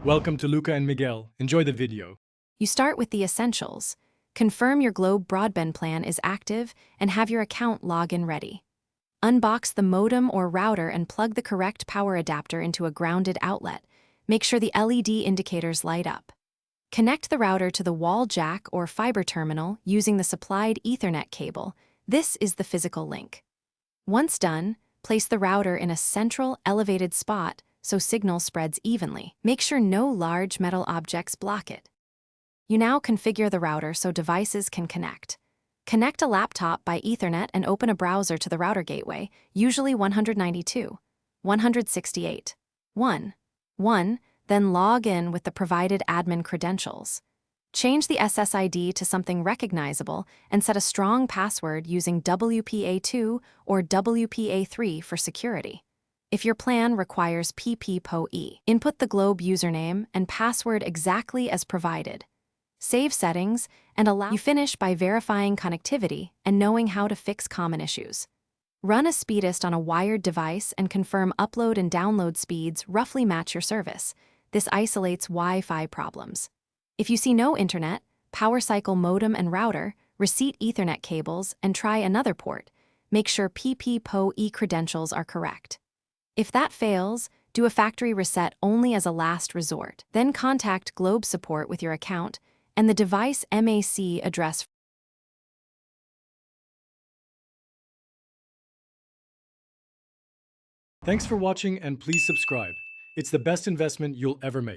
Welcome to Luca and Miguel. Enjoy the video. You start with the essentials. Confirm your Globe broadband plan is active and have your account login ready. Unbox the modem or router and plug the correct power adapter into a grounded outlet. Make sure the LED indicators light up. Connect the router to the wall jack or fiber terminal using the supplied Ethernet cable. This is the physical link. Once done, place the router in a central, elevated spot so signal spreads evenly. Make sure no large metal objects block it. You now configure the router so devices can connect. Connect a laptop by Ethernet and open a browser to the router gateway, usually 192.168.1.1, then log in with the provided admin credentials. Change the SSID to something recognizable and set a strong password using WPA2 or WPA3 for security. If your plan requires PPPoE, input the Globe username and password exactly as provided. Save settings and allow you finish by verifying connectivity and knowing how to fix common issues. Run a speed test on a wired device and confirm upload and download speeds roughly match your service. This isolates Wi-Fi problems. If you see no internet, power cycle modem and router, reset Ethernet cables, and try another port. Make sure PPPoE credentials are correct. If that fails, do a factory reset only as a last resort. Then contact Globe support with your account and the device MAC address. Thanks for watching and please subscribe. It's the best investment you'll ever make.